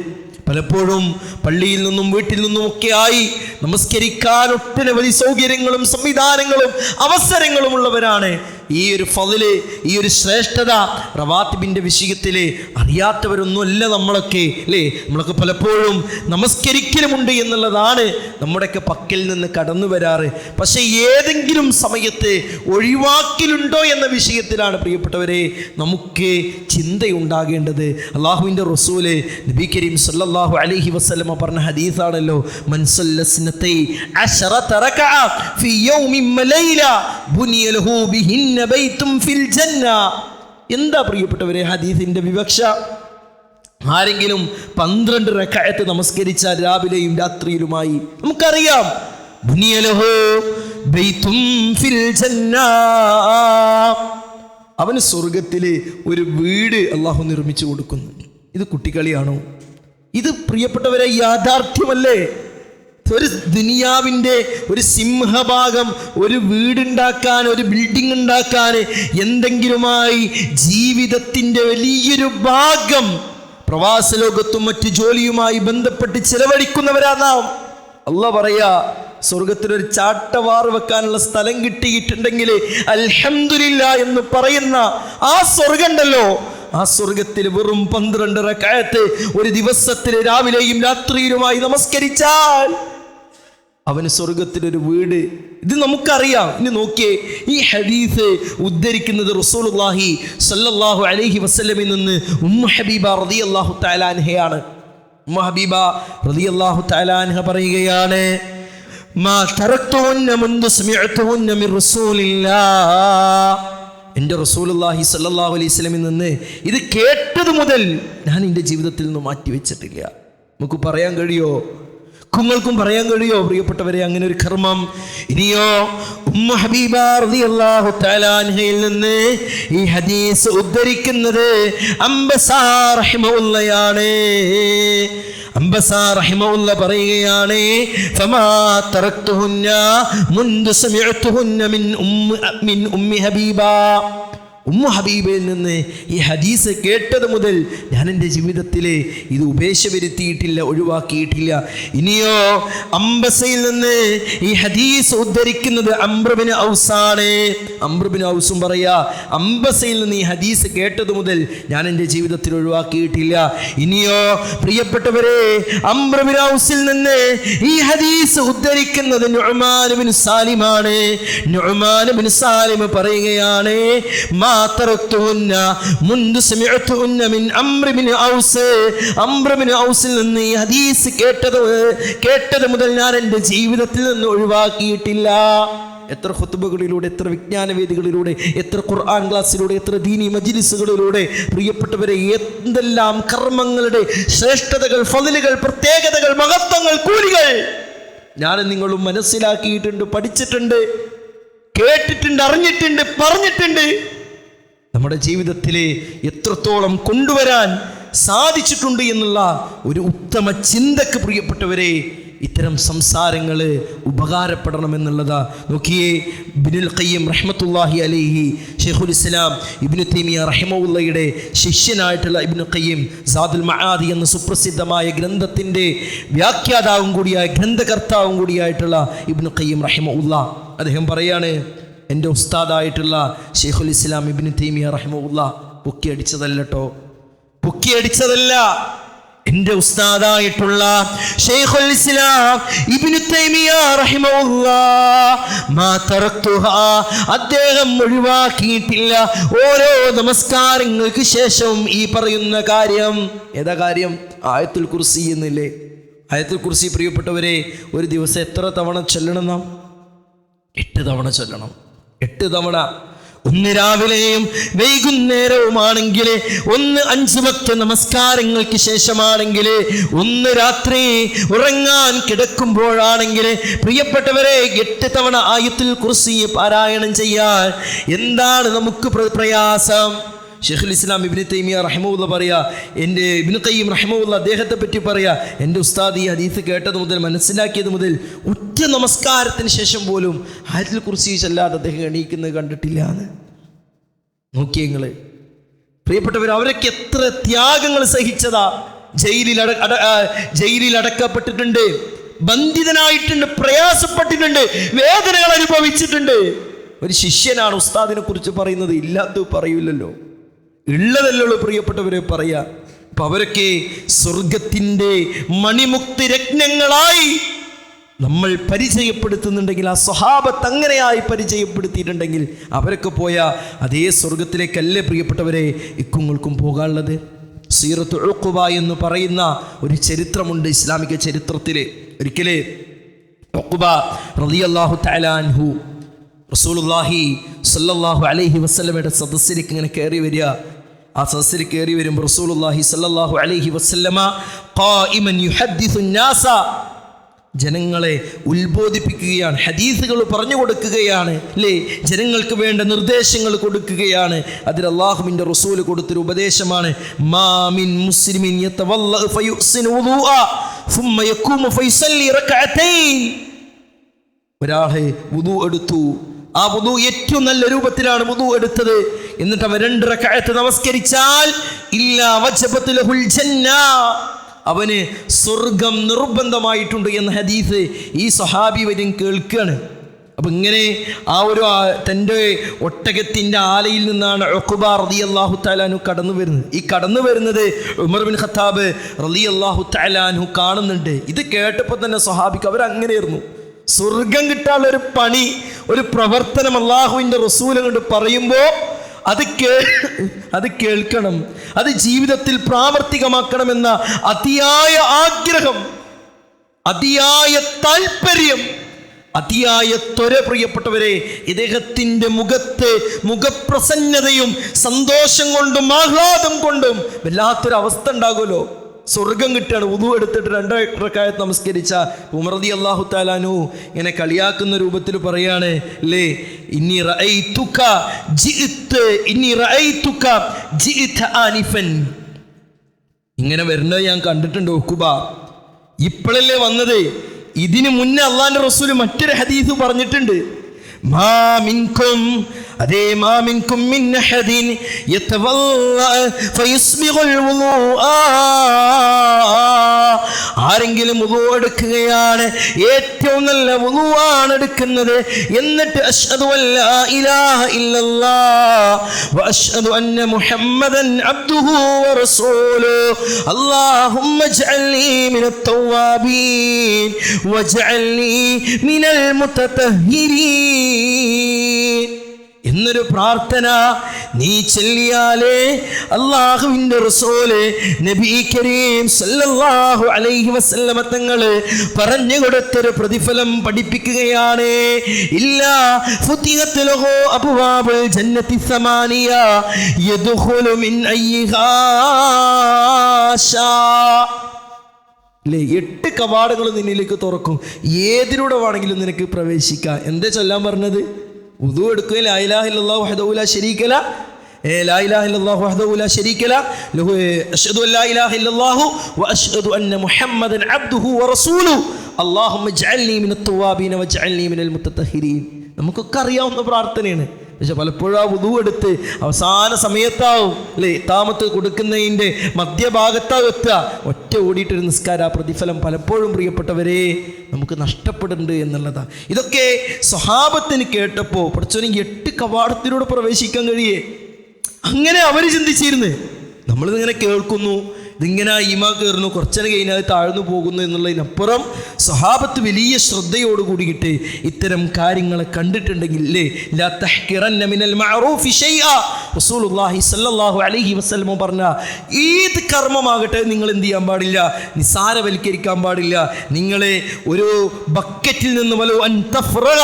പലപ്പോഴും പള്ളിയിൽ നിന്നും വീട്ടിൽ നിന്നും ഒക്കെ ആയി നമസ്കരിക്കാൻ ഒട്ടനവധി സൗകര്യങ്ങളും സംവിധാനങ്ങളും അവസരങ്ങളും ഉള്ളവരാണ്. ഈ ഒരു ഫളില്, ഈ ഒരു ശ്രേഷ്ഠത റവാത്തിബിൻ്റെ വിഷയത്തിൽ അറിയാത്തവരൊന്നുമല്ല നമ്മളൊക്കെ അല്ലേ? നമ്മളൊക്കെ പലപ്പോഴും നമസ്കരിക്കലുമുണ്ട് എന്നുള്ളതാണ് നമ്മുടെയൊക്കെ പക്കൽ നിന്ന് കടന്നു വരാറ്. പക്ഷേ ഏതെങ്കിലും സമയത്ത് ഒഴിവാക്കലുണ്ടോ എന്ന വിഷയത്തിലാണ് പ്രിയപ്പെട്ടവരെ നമുക്ക് ചിന്തയുണ്ടാകേണ്ടത്. അള്ളാഹുവിൻ്റെ റസൂല് നബി കരീം സല്ലല്ലാഹു അലൈഹി വസല്ലമ പറഞ്ഞ ഹദീസാണല്ലോ, മൻ സല്ലസ്നതൈ അശറത റകഅ ഫി യൗമിൻ വലൈല ബുനിയ ലഹു ബിഹിന്ന ബൈതും ഫിൽ ജന്ന. എന്താ പ്രിയപ്പെട്ടവരെ ഹദീസിന്റെ വിവക്ഷ? ആരെങ്കിലും 12 റകഅത്ത് നമസ്കരിച്ചാൽ രാവിലെയും രാത്രിയിലുമായി, നമുക്കറിയാം, ബുനിയ ലഹു ബൈതും ഫിൽ ജന്ന, അവന് സ്വർഗത്തിലെ ഒരു വീട് അള്ളാഹു നിർമ്മിച്ചു കൊടുക്കുന്നു. ഇത് കുട്ടിക്കളിയാണോ? ഇത് പ്രിയപ്പെട്ടവരെ യാഥാർത്ഥ്യമല്ലേ? ഒരു ദുനിയാവിൻ്റെ ഒരു സിംഹഭാഗം, ഒരു വീടുണ്ടാക്കാൻ, ഒരു ബിൽഡിംഗ് ഉണ്ടാക്കാൻ, എന്തെങ്കിലുമായി ജീവിതത്തിൻ്റെ വലിയൊരു ഭാഗം പ്രവാസ ലോകത്തും മറ്റു ജോലിയുമായി ബന്ധപ്പെട്ട് ചെലവഴിക്കുന്നവരാ നാം. അല്ലാഹ് പറയാ, സ്വർഗത്തിലൊരു ചാട്ടവാറ് വെക്കാനുള്ള സ്ഥലം കിട്ടിയിട്ടുണ്ടെങ്കിൽ അൽഹംദുലില്ലാ എന്ന് പറയുന്ന ആ സ്വർഗം ഉണ്ടല്ലോ, ആ സ്വർഗത്തിൽ വെറും 12 റകഅത്ത് ഒരു ദിവസത്തിൽ രാവിലെയും രാത്രിയിലുമായി നമസ്കരിച്ചാൽ അവന് സ്വർഗത്തിലൊരു വീട്. ഇത് നമുക്കറിയാം. ഇനി നോക്കിയേ, ഈ ഹദീസ് ഉദ്ധരിക്കുന്നത് റസൂലുള്ളാഹി സ്വല്ലല്ലാഹു അലൈഹി വസല്ലമയിൽ നിന്ന് ഉമ്മു ഹബീബ റളിയല്ലാഹു തആല അൻഹയാണ്. ഉമ്മു ഹബീബ റളിയല്ലാഹു തആല അൻഹ പറയുകയാണ്, മാ തറക്തുഹുന്ന മുൻദു സമിഅതുഹുന്ന മിൻ റസൂലില്ലാഹ്, എൻ്റെ റസൂലുള്ളാഹി സ്വല്ലല്ലാഹു അലൈഹി വസല്ലമയിൽ നിന്ന് ഇത് കേട്ടത് മുതൽ ഞാൻ എൻ്റെ ജീവിതത്തിൽ നിന്ന് മാറ്റി വെച്ചിട്ടില്ല. നമുക്ക് പറയാൻ കഴിയോ? കുങ്ങൾക്കും പറയാൻ കഴിയോ പ്രിയപ്പെട്ടവരെ അങ്ങനെ ഒരു കർമ്മം? ഇനിയോ ഉമ്മു ഹബീബ റളിയല്ലാഹു തആല അൻഹയിൽ നിന്ന് ഈ ഹദീസ് ഉദ്ധരിക്കുന്നത് അംബസാ റഹിമഹുള്ളയാണ്. അംബസാ റഹിമഹുള്ള പറയുകയാണ്, ഫമാ തറക്തുഹുന്ന മുൻദു സമിഅതുഹുന്ന മിൻ ഉമ്മി ഹബീബ, ഉമ്മു ഹബീബയിൽ നിന്ന് ഈ ഹദീസ് കേട്ടത് മുതൽ ഞാൻ എൻ്റെ ജീവിതത്തിൽ ഇത് ഉപേക്ഷ വരുത്തിയിട്ടില്ല, ഒഴിവാക്കിയിട്ടില്ല. ഇനിയോ അംബസയിൽ നിന്ന് ഈ ഹദീസ് ഉദ്ധരിക്കുന്നത് അംർ ബിൻ ഔസാണ്. അംർ ബിൻ ഔസും പറയാ, അംബസയിൽ നിന്ന് ഈ ഹദീസ് കേട്ടത് മുതൽ ഞാൻ എൻ്റെ ജീവിതത്തിൽ ഒഴിവാക്കിയിട്ടില്ല. ഇനിയോ പ്രിയപ്പെട്ടവരെ, അംർ ബിൻ ഔസിൽ നിന്ന് ഈ ഹദീസ് ഉദ്ധരിക്കുന്നത് Nu'man bin സാലിമാണ്. Nu'man bin Salim പറയുകയാണ്, മുൻദു സമിഅതുഹുന്ന മിൻ അംർ ബിൻ ഔസ്, അംർ ബിൻ ഔസിൽ നിന്ന് ഈ ഹദീസ് കേട്ടത് മുതൽ ഞാൻ എൻ്റെ ജീവിതത്തിൽ നിന്ന് ഒഴിവാക്കിയിട്ടില്ല. എത്ര ഖുതുബകളിലൂടെ, എത്ര വിജ്ഞാനവേദികളിലൂടെ, എത്ര ഖുർആൻ ക്ലാസ്സിലൂടെ, എത്ര ദീനി മജ്ലിസുകളിലൂടെ പ്രിയപ്പെട്ടവരെ എന്തെല്ലാം കർമ്മങ്ങളുടെ ശ്രേഷ്ഠതകൾ, ഫളിലുകൾ, പ്രത്യേകതകൾ, മഹത്വങ്ങൾ, കൂലികൾ ഞാനും നിങ്ങളും മനസ്സിലാക്കിയിട്ടുണ്ട്, പഠിച്ചിട്ടുണ്ട്, കേട്ടിട്ടുണ്ട്, അറിഞ്ഞിട്ടുണ്ട്, പറഞ്ഞിട്ടുണ്ട്. നമ്മുടെ ജീവിതത്തിൽ എത്രത്തോളം കൊണ്ടുവരാൻ സാധിച്ചിട്ടുണ്ട് എന്നുള്ള ഒരു ഉത്തമ ചിന്തക്ക് പ്രിയപ്പെട്ടവരെ ഇത്തരം സംസാരങ്ങൾ ഉപകാരപ്പെടണമെന്നുള്ളതാ. നോക്കിയേ, ഇബ്നുൽ ഖയ്യിം റഹ്മത്തുള്ളാഹി അലൈഹി, ശൈഖുൽ ഇസ്ലാം ഇബ്നു തൈമിയ റഹിമഹുള്ളയുടെ ശിഷ്യനായിട്ടുള്ള ഇബ്നുൽ ഖയ്യിം സാദുൽ മആദി എന്ന സുപ്രസിദ്ധമായ ഗ്രന്ഥത്തിൻ്റെ വ്യാഖ്യാതാവും കൂടിയായ ഗ്രന്ഥകർത്താവും കൂടിയായിട്ടുള്ള ഇബ്നുൽ ഖയ്യിം റഹിമഹുള്ള അദ്ദേഹം പറയാണ്, എൻ്റെ ഉസ്താദായിട്ടുള്ള ശൈഖുൽ ഇസ്ലാം ഇബ്നു തൈമിയ റഹിമഹുള്ള പൊക്കിയടിച്ചതല്ല കേട്ടോ, പൊക്കിയടിച്ചതല്ല. എൻ്റെ ഉസ്താദായിട്ടുള്ള ശൈഖുൽ ഇസ്ലാം ഇബ്നു തൈമിയ റഹിമഹുള്ള മാ തറക്തുഹാ, അദ്ദേഹം ഒഴിവാക്കിയിട്ടില്ല ഓരോ നമസ്കാരങ്ങൾക്ക് ശേഷവും ഈ പറയുന്ന കാര്യം. ഏതാ കാര്യം? ആയത്തുൽ കുർസി എന്നില്ലേ? ആയത്തുൽ കുർസി പ്രിയപ്പെട്ടവരെ ഒരു ദിവസം എത്ര തവണ ചൊല്ലണം നാം? 8 തവണ ചൊല്ലണം. 8 തവണ. ഒന്ന് രാവിലെയും വൈകുന്നേരവുമാണെങ്കിൽ, ഒന്ന് 5 വക്ത് നമസ്കാരങ്ങൾക്ക് ശേഷമാണെങ്കിൽ, ഒന്ന് രാത്രി ഉറങ്ങാൻ കിടക്കുമ്പോഴാണെങ്കിൽ പ്രിയപ്പെട്ടവരെ 8 തവണ ആയത്തുൽ കുർസി പാരായണം ചെയ്യാൻ എന്താണ് നമുക്ക് പ്രയാസം? ശൈഖുൽ ഇസ്ലാം ഇബ്നു തൈമിയ റഹിമഹുള്ള പറയാ, എൻ്റെ ഇബ്നു ഖയ്യിം റഹിമഹുള്ള അദ്ദേഹത്തെ പറ്റി പറയാ, എൻ്റെ ഉസ്താദ് ഈ ഹദീസ് കേട്ടത് മുതൽ, മനസ്സിലാക്കിയത് മുതൽ ഒറ്റ നമസ്കാരത്തിന് ശേഷം പോലും ആയത്തുൽ കുർസി ചൊല്ലാതെ അദ്ദേഹം എണീക്കുന്നത് കണ്ടിട്ടില്ല എന്ന്. നോക്കിയേ നിങ്ങൾ പ്രിയപ്പെട്ടവർ, അവരൊക്കെ എത്ര ത്യാഗങ്ങൾ സഹിച്ചതാ. ജയിലിൽ അടക്കപ്പെട്ടിട്ടുണ്ട്, ബന്ധിതനായിട്ടുണ്ട്, പ്രയാസപ്പെട്ടിട്ടുണ്ട്, വേദനകൾ അനുഭവിച്ചിട്ടുണ്ട്. ഒരു ശിഷ്യനാണ് ഉസ്താദിനെ കുറിച്ച് പറയുന്നത്, ഇല്ലാത്തത് പറയൂലല്ലോ, ഉള്ളതല്ലോ പ്രിയപ്പെട്ടവരെ പറയാ. അപ്പൊ അവരൊക്കെ സ്വർഗത്തിൻ്റെ മണിമുക്തി രത്നങ്ങളായി നമ്മൾ പരിചയപ്പെടുത്തുന്നുണ്ടെങ്കിൽ, ആ സ്വഹാബത്ത് അങ്ങനെയായി പരിചയപ്പെടുത്തിയിട്ടുണ്ടെങ്കിൽ അവരൊക്കെ പോയ അതേ സ്വർഗത്തിലേക്കല്ലേ പ്രിയപ്പെട്ടവരെ ഇക്കുങ്ങൾക്കും പോകാനുള്ളത്. സീറത്ത് ഉഖബ എന്ന് പറയുന്ന ഒരു ചരിത്രമുണ്ട് ഇസ്ലാമിക ചരിത്രത്തിൽ. ഒരിക്കലേ ഉഖബ റളിയല്ലാഹു തആല അൻഹു റസൂലുള്ളാഹി സ്വല്ലല്ലാഹു അലൈഹി വസല്ലമയുടെ സദസ്സിലേക്ക് ഇങ്ങനെ കയറി വരിക. ആ സദസ്സിൽ കയറി വരുമ്പോൾ റസൂലുള്ളാഹി സ്വല്ലല്ലാഹു അലൈഹി വസല്ലമ ഖായിമൻ യുഹദ്ദിസു നാസ, ജനങ്ങളെ ഉത്ബോധിപ്പിക്കുകയാണ്, ഹദീസുകൾ പറഞ്ഞു കൊടുക്കുകയാണ്, അല്ലേ? ജനങ്ങൾക്ക് വേണ്ട നിർദ്ദേശങ്ങൾ കൊടുക്കുകയാണ്. അതിൽ അല്ലാഹുവിൻ്റെ റസൂൽ കൊടുത്തൊരു ഉപദേശമാണ്, മാ മിൻ മുസ്ലിമിൻ യതവല്ല ഫയുഹ്സിനു വുദൂഅ സുമ്മ യഖൂമു ഫയുസല്ലി റക്അതൈൻ. ഒരാളെ വുദൂ എടുത്തു, ആ വുദൂ ഏറ്റവും നല്ല രൂപത്തിലാണ് വുദൂ എടുത്തത്, എന്നിട്ട് അവൻ 2 റക്അത്ത് നമസ്കരിച്ചാൽ ഇല്ലാ വജബത് ലഹുൽ ജന്ന, അവന് സ്വർഗം നിർബന്ധമായിട്ടുണ്ട് എന്ന ഹദീസ് ഈ സ്വഹാബി വരും കേൾക്കുകയാണ്. അപ്പം ഇങ്ങനെ ആ ഒരു തൻ്റെ ഒട്ടകത്തിൻ്റെ ആലയിൽ നിന്നാണ് ഉഖബ റളിയല്ലാഹു തആല അൻഹു കടന്നു വരുന്നത്. ഈ കടന്നു വരുന്നത് ഉമർ ബിൻ ഖത്താബ് റളിയല്ലാഹു തആല അൻഹു കാണുന്നുണ്ട്. ഇത് കേട്ടപ്പോൾ തന്നെ സ്വഹാബിക്ക് അവരങ്ങനെയായിരുന്നു. സ്വർഗം കിട്ടാനുള്ള ഒരു പണി, ഒരു പ്രവർത്തനം അള്ളാഹുവിൻ്റെ റസൂൽ കൊണ്ട് പറയുമ്പോൾ അത് കേൾക്കണം, അത് ജീവിതത്തിൽ പ്രാവർത്തികമാക്കണമെന്ന അതിയായ ആഗ്രഹം, അതിയായ താല്പര്യം, അതിയായ ത്വര പ്രിയപ്പെട്ടവരെ ഇദ്ദേഹത്തിൻ്റെ മുഖപ്രസന്നതയും സന്തോഷം കൊണ്ടും ആഹ്ലാദം കൊണ്ടും വല്ലാത്തൊരവസ്ഥ ഉണ്ടാകുമല്ലോ. സ്വർഗം കിട്ടുകയാണ്. വുദു എടുത്തിട്ട് 2 റക്അത്ത് നമസ്കരിച്ച ഉമർ റളിയല്ലാഹു തആല അൻഹു ഇങ്ങനെ കളിയാക്കുന്ന രൂപത്തിൽ പറയാണ് അല്ലേ, ഇന്നി റഅയ്തുക ജിഇത ആനിഫൻ, ഇങ്ങനെ വരുന്നത് ഞാൻ കണ്ടിട്ടുണ്ട് ഉഖബ, ഇപ്പോഴല്ലേ വന്നത്. ഇതിനു മുന്നേ അള്ളാന്റെ റസൂൽ മറ്റൊരു ഹദീസ് പറഞ്ഞിട്ടുണ്ട്, മാ മിൻകും മിൻ അഹദിൻ യതവല്ല ഫയസ്ബിഗുൽ വുളൂഅ, ആരെങ്കിലും വുളൂ എടുക്കുകയാണ്, ഏറ്റവും നല്ല വുളൂആണ് എടുക്കുന്നത്, എന്നിട്ട് അശ്ഹദു അല്ലാ ഇലാഹ ഇല്ലല്ലാഹ് വ അശ്ഹദു അന്ന മുഹമ്മദൻ അബ്ദുഹു വ റസൂലുഹു അല്ലാഹുമ്മ ഇജ്അൽനി മിനത് തവ്വാബീൻ വജ്അൽനി മിനൽ മുതതഹ്ഹിരീൻ എന്നൊരു പ്രാർത്ഥന നീ ചൊല്ലിയാലേ അല്ലാഹുവിൻ്റെ റസൂല് നബി കരീം സല്ലല്ലാഹു അലൈഹി വസല്ലമ തങ്ങള് പറഞ്ഞു കൊടുത്തൊരു പ്രതിഫലം പഠിപ്പിക്കുകയാണ്. ഇല്ലാ ഫുതിഹത് ലഹു അബ്വാബുൽ ജന്നത്തി സമാനിയ യദ്ഖുലു മിൻ അയ്യിഹാ ശാ. 8 കവാടങ്ങൾ നിന്നിലേക്ക് തുറക്കും, ഏതിലൂടെ വേണമെങ്കിലും നിനക്ക് പ്രവേശിക്കാം. എന്താ ചൊല്ലാൻ പറഞ്ഞത്? വുദു എടുക്കുക, ലാ ഇലാഹ ഇല്ലല്ലാഹു വഹ്ദഹു ലാ ശരീക ലഹു, ലാ ഇലാഹ ഇല്ലല്ലാഹു വഹ്ദഹു ലാ ശരീക ലഹു, അശ്ഹദു അല്ലാ ഇലാഹ ഇല്ലല്ലാഹു വ അശ്ഹദു അന്ന മുഹമ്മദൻ അബ്ദുഹു വ റസൂലുഹു അല്ലാഹുമ്മ ഇജ്അൽനി മിനത് തവ്വാബീന വജ്അൽനി മിനൽ മുതതഹ്ഹിരീൻ. നമുക്കൊക്കെ അറിയാവുന്ന പ്രാർത്ഥനയാണ്. പക്ഷെ പലപ്പോഴും ആ വുദു എടുത്ത് അവസാന സമയത്താവും അല്ലേ, ഇഖാമത്ത് കൊടുക്കുന്നതിൻ്റെ മധ്യഭാഗത്താവും എത്തുക, ഒറ്റ ഓടിയിട്ടൊരു നിസ്കാരം. ആ പ്രതിഫലം പലപ്പോഴും പ്രിയപ്പെട്ടവരെ നമുക്ക് നഷ്ടപ്പെടുന്നുണ്ട് എന്നുള്ളതാണ്. ഇതൊക്കെ സ്വഹാബത്തിന് കേട്ടപ്പോൾ പഠിച്ചോനെ 8 കവാടത്തിലൂടെ പ്രവേശിക്കാൻ കഴിയേ, അങ്ങനെ അവർ ചിന്തിച്ചിരുന്നു. നമ്മളിതിങ്ങനെ കേൾക്കുന്നു, ഇതിങ്ങനെ ഈമാ കയറുന്നു, കുറച്ചനെ കഴിഞ്ഞാൽ താഴ്ന്നു പോകുന്നു എന്നുള്ളതിനപ്പുറം സ്വഹാബത്ത് വലിയ ശ്രദ്ധയോട് കൂടിയിട്ട് ഇത്തരം കാര്യങ്ങളെ കണ്ടിട്ടുണ്ടെങ്കിൽ ലാ തഹ്കിറന്ന മിനൽ മഅറൂഫി ശൈഅ, റസൂലുള്ളാഹി സ്വല്ലല്ലാഹു അലൈഹി വസല്ലം പറഞ്ഞ ഏത് കർമ്മമാകട്ടെ നിങ്ങൾ എന്ത് ചെയ്യാൻ പാടില്ല, നിസാരവൽക്കരിക്കാൻ പാടില്ല. നിങ്ങളെ ഒരു ബക്കറ്റിൽ നിന്ന് വലോ അൻ തഫ്റഗ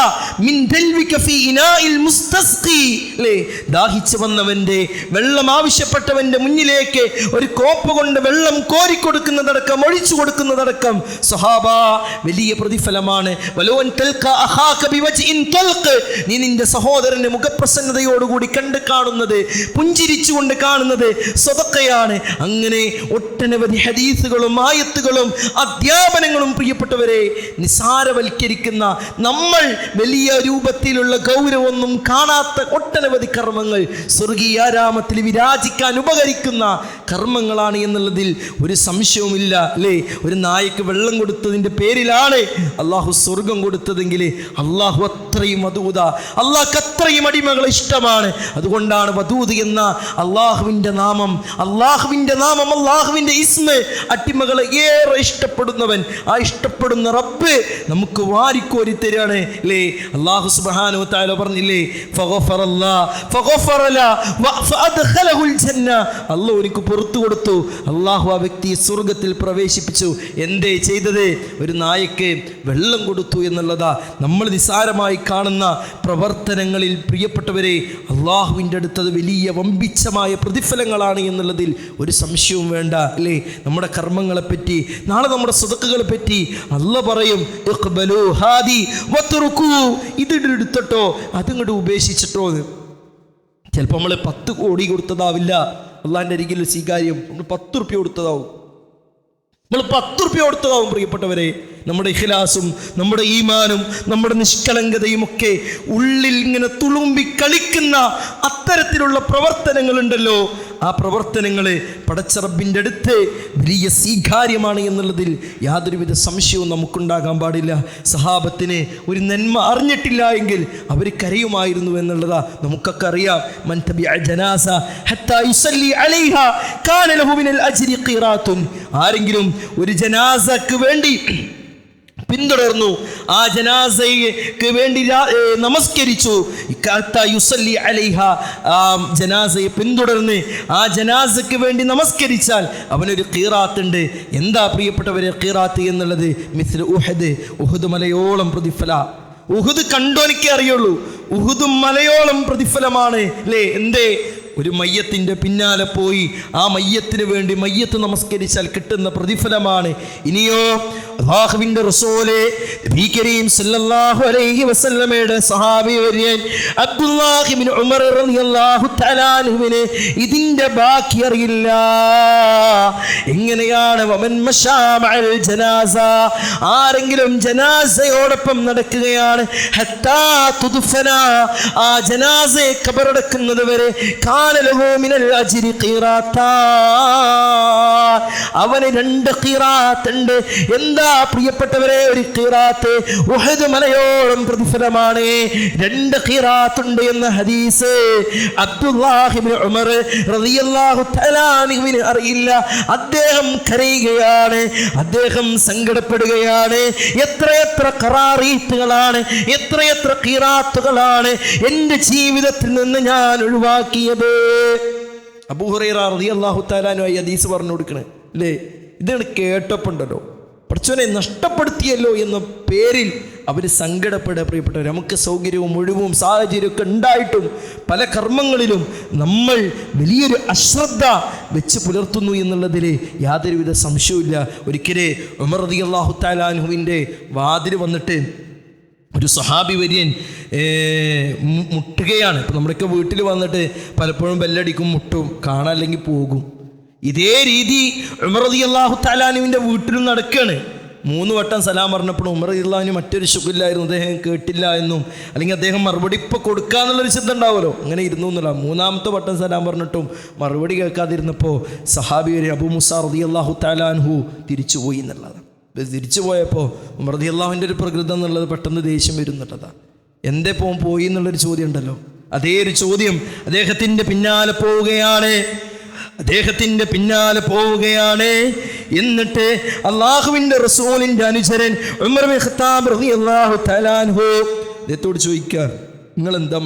മിൻ ദൽവിക ഫീ ഇനാഇൽ മുസ്തസ്ഖി, ദാഹിച്ചു വന്നവൻ്റെ വെള്ളം ആവശ്യപ്പെട്ടവൻ്റെ മുന്നിലേക്ക് ഒരു കോപ്പ കൊണ്ട് വെള്ളം കോരിക്കൊടുക്കുന്നതടക്കം ഒഴിച്ചു കൊടുക്കുന്നതടക്കം സ്വഹാബ വലിയ പ്രതിഫലമാണ്. നീ നിന്റെ സഹോദരന്റെ മുഖപ്രസന്നതയോടുകൂടി കാണുന്നത്, പുഞ്ചിരിച്ചുകൊണ്ട് കാണുന്നത് സ്വതക്കയാണ്. അങ്ങനെ ഒട്ടനവധി ഹദീസുകളും ആയത്തുകളും അധ്യാപനങ്ങളും പ്രിയപ്പെട്ടവരെ നിസാരവൽക്കരിക്കുന്ന, നമ്മൾ വലിയ രൂപത്തിലുള്ള ഗൗരവമൊന്നും കാണാത്ത ഒട്ടനവധി കർമ്മങ്ങൾ സ്വർഗീയാരാമത്തിൽ വിരാജിക്കാൻ ഉപകരിക്കുന്ന കർമ്മങ്ങളാണ് എന്നുള്ളതിൽ ഒരു സംശയവുമില്ല അല്ലേ. ഒരു നായക്ക് വെള്ളം കൊടുത്തതിൻ്റെ പേരിലാണ് അള്ളാഹു സ്വർഗം കൊടുത്തതെങ്കിൽ അള്ളാഹു അത്രയും വദൂദ, അള്ളാഹ്ക്ക് അത്രയും അടിമകളെ ഇഷ്ടമാണ്. അതുകൊണ്ടാണ് വദൂദ് എന്ന അള്ളാഹുവിൻ്റെ നാമം, അള്ളാഹുവിൻ്റെ ഇസ്മ അടിമകളെ ഏറെ ഇഷ്ടപ്പെടുന്നവൻ, ആ ഇഷ്ടപ്പെടുന്ന റബ്ബ് നമുക്ക് വാരിക്കോരി തരാണ് അല്ലേ. അള്ളാഹു സുബ്ഹാനഹു വ തആല പറഞ്ഞില്ലേ, അള്ളാഹു എനിക്ക് പുറത്തു കൊടുത്തു, അള്ളാഹു ആ വ്യക്തിയെ സ്വർഗത്തിൽ പ്രവേശിപ്പിച്ചു. എന്തേ ചെയ്തത്? ഒരു നായക്ക് വെള്ളം കൊടുത്തു എന്നുള്ളതാ നമ്മൾ നിസാരമായി കാണുന്ന പ്രവർത്തനങ്ങളിൽ പ്രിയപ്പെട്ടവരെ അള്ളാഹുവിൻ്റെ അടുത്തത് വലിയ വമ്പിച്ചമായ പ്രതിഫലങ്ങളാണ് എന്നുള്ളതിൽ ഒരു സംശയവും വേണ്ട അല്ലേ. നമ്മുടെ കർമ്മങ്ങളെപ്പറ്റി, നാളെ നമ്മുടെ സദഖകളെ പറ്റി അല്ലാഹ് പറയും, ഇതെടുത്തിട്ടോ അതിങ്ങോട്ട് ഉപേക്ഷിച്ചിട്ടോ. ചിലപ്പോൾ നമ്മൾ 10 കോടി കൊടുത്തതാവില്ല അള്ളാഹിൻ്റെ അരികിൽ സ്വീകാര്യം, നമ്മൾ 10 റുപ്യ കൊടുത്തതാവും, നമ്മൾ 10 റുപ്യ കൊടുത്തതാവും. പ്രിയപ്പെട്ടവരെ, നമ്മുടെ ഇഖ്ലാസും നമ്മുടെ ഈമാനും നമ്മുടെ നിഷ്കളങ്കതയും ഒക്കെ ഉള്ളിൽ ഇങ്ങനെ തുളുമ്പി കളിക്കുന്ന അത്തരത്തിലുള്ള പ്രവർത്തനങ്ങളുണ്ടല്ലോ, ആ പ്രവർത്തനങ്ങൾ പടച്ച റബ്ബിൻ്റെ അടുത്ത് വലിയ സ്വീകാര്യമാണ് എന്നുള്ളതിൽ യാതൊരുവിധ സംശയവും നമുക്കുണ്ടാകാൻ പാടില്ല. സഹാബത്തിന് ഒരു നന്മ അറിഞ്ഞിട്ടില്ല എങ്കിൽ അവർ കരയുമായിരുന്നു എന്നുള്ളതാ നമുക്കൊക്കെ അറിയാം. മൻ തബിഅ ജനാസ ഹത്താ യുസല്ലി അലൈഹാ കാന ലഹു മിനൽ അജ്രി ഖിറാത്തുൻ. ആരെങ്കിലും ഒരു ജനാസക്ക് വേണ്ടി പിന്തുടർന്നു, ആ ജനാസയ്ക്ക് വേണ്ടി നമസ്കരിച്ചു. ജനാസയെ പിന്തുടർന്ന് ആ ജനാസയ്ക്ക് വേണ്ടി നമസ്കരിച്ചാൽ അവനൊരു ഖീറാത്തുണ്ട്. എന്താ പ്രിയപ്പെട്ടവരെ ഖീറാത്ത് എന്നുള്ളത്? മിസ്ല ഉഹദ്, ഉഹദ് മലയോളം പ്രതിഫല. ഉഹദ് കണ്ടോനിക്കേ അറിയുള്ളൂ. ഉഹദ് മലയോളം പ്രതിഫലമാണ് അല്ലേ? എന്തേ? ഒരു മയ്യത്തിൻ്റെ പിന്നാലെ പോയി ആ മയ്യത്തിന് വേണ്ടി മയ്യത്ത് നമസ്കരിച്ചാൽ കിട്ടുന്ന പ്രതിഫലമാണ്. ഇനിയോ അല്ലാഹുവിൻ്റെ റസൂലേ നബി കരീം സല്ലല്ലാഹു അലൈഹി വസല്ലമയുടെ സഹാബി വര്യൻ അബ്ദുല്ലാഹ് ഇബ്നു ഉമർ റളിയല്ലാഹു തആല അൻഹുവിനെ ഇതിൻ്റെ ബാക്കി അറിയില്ല. എങ്ങനെയാണ്? വമൻ മശാ മഅൽ ജനാസ, ആരെങ്കിലും ജനാസയോടൊപ്പം നടക്കുകയാണ്, ഹത്താ തുദ്ഫന, ആ ജനാസയെ ഖബറടക്കുന്നത് വരെ അവന് 2 ഖീറാത്ത് ഉണ്ട്. എന്താ പ്രിയപ്പെട്ടവരെ ഒരു ഖീറാത്ത്? ഉഹദ് മലയോളം പ്രതിഫലമാണ്. 2 ഖീറാത്ത് ഉണ്ട് എന്ന ഹദീസ് അബ്ദുല്ലാഹ് ഇബ്നു ഉമർ റളിയല്ലാഹു തആല അൻഹുവിന് അറിയില്ല. അദ്ദേഹം കരയുകയാണ്, അദ്ദേഹം സങ്കടപ്പെടുകയാണ്. എത്രയെത്ര ഖറാറീത്തുകളാണ്, എത്രയെത്ര ഖീറാത്തുകളാണ് എൻ്റെ ജീവിതത്തിൽ നിന്ന് ഞാൻ ഒഴിവാക്കിയത്. അബൂ ഹുറൈറ റളിയല്ലാഹു തആല അൻഹു ഹദീസ് പറഞ്ഞു കൊടുക്കണേ അല്ലേ? ഇതാണ് കേട്ടപ്പോണ്ടല്ലോ പടച്ചോനെ നഷ്ടപ്പെടുത്തിയല്ലോ എന്ന പേരിൽ അവർ സങ്കടപ്പെടുക. പ്രിയപ്പെട്ടവർ, നമുക്ക് സൗകര്യവും ഒഴിവും സാഹചര്യമൊക്കെ ഉണ്ടായിട്ടും പല കർമ്മങ്ങളിലും നമ്മൾ വലിയൊരു അശ്രദ്ധ വെച്ച് പുലർത്തുന്നു എന്നുള്ളതിൽ യാതൊരുവിധ സംശയവുമില്ല. ഒരിക്കലേ ഉമർ റളിയല്ലാഹു തആല അൻഹുവിൻ്റെ വാതിൽ വന്നിട്ട് ഒരു സ്വഹാബി വര്യൻ മുട്ടുകയാണ്. ഇപ്പം നമ്മുടെയൊക്കെ വീട്ടിൽ വന്നിട്ട് പലപ്പോഴും ബെല്ലടിക്കും, മുട്ടും, കാണാല്ലെങ്കിൽ പോകും. ഇതേ രീതി ഉമർ റളിയല്ലാഹു തആല അൻഹുവിൻ്റെ വീട്ടിലും നടക്കുകയാണ്. 3 വട്ടം സലാം പറഞ്ഞപ്പോൾ ഉമർ റളിയല്ലാഹു അൻഹു മറ്റൊരു ശുഖില്ലായിരുന്നു, അദ്ദേഹം കേട്ടില്ല എന്നും അല്ലെങ്കിൽ അദ്ദേഹം മറുപടി ഇപ്പോൾ കൊടുക്കാന്നുള്ളൊരു ചിന്ത ഉണ്ടാവുമല്ലോ, അങ്ങനെ ഇരുന്നു എന്നുള്ള. 3ാമത്തെ വട്ടം സലാം പറഞ്ഞിട്ടും മറുപടി കേൾക്കാതിരുന്നപ്പോൾ സഹാബി വരെ അബൂ മൂസ റളിയല്ലാഹു തആല അൻഹു തിരിച്ചുപോയി എന്നുള്ളതാണ്. തിരിച്ചു പോയപ്പോൾ ഉമർ റളിയല്ലാഹുവിൻ്റെ ഒരു പ്രകൃതം എന്നുള്ളത് പെട്ടെന്ന് ദേഷ്യം വരുന്നുള്ളതാണ്. എന്തേ പോയി എന്നുള്ളൊരു ചോദ്യം ഉണ്ടല്ലോ, അതേ ഒരു ചോദ്യം. അദ്ദേഹത്തിൻ്റെ പിന്നാലെ പോവുകയാണ്. എന്നിട്ട് അള്ളാഹുവിൻ്റെ റസൂലിൻ്റെ അനുചരൻ ഉമർ ഇബ്നു ഖത്താബ് റളിയല്ലാഹു തആല അൻഹു അദ്ദേഹത്തോട് ചോദിക്കുക, നിങ്ങളെന്താ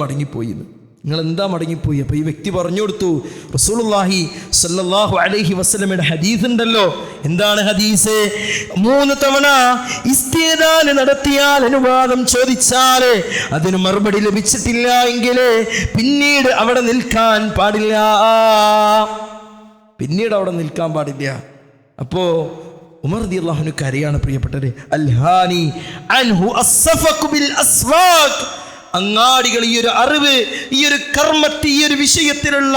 മടങ്ങിപ്പോയി? അപ്പോൾ ഈ വ്യക്തി പറഞ്ഞു കൊടുത്തു, റസൂലുള്ളാഹി സ്വല്ലല്ലാഹു അലൈഹി വസല്ലമയുടെ ഹദീസ് ഉണ്ടല്ലോ. എന്താണ് ഹദീസ്? 3 തവണ ഇസ്തിദാൻ നടത്തിയാൽ, അനുവാദം ചോദിച്ചാൽ അതിന് മറുപടി ലഭിച്ചിട്ടില്ല എങ്കിൽ പിന്നീട് അവിടെ നിൽക്കാൻ പാടില്ല. അപ്പോൾ ഉമർ റളിയല്ലാഹു അൻഹു കരയാണ്. പ്രിയപ്പെട്ടവരെ, അൽഹാനി അൻഹു അസ്സഫഖു ബിൽ അസ്വാഖ്, അങ്ങാടികൾ ഈ ഒരു അറിവ്, ഈ ഒരു കർമ്മത്തെ, ഈ ഒരു വിഷയത്തിലുള്ള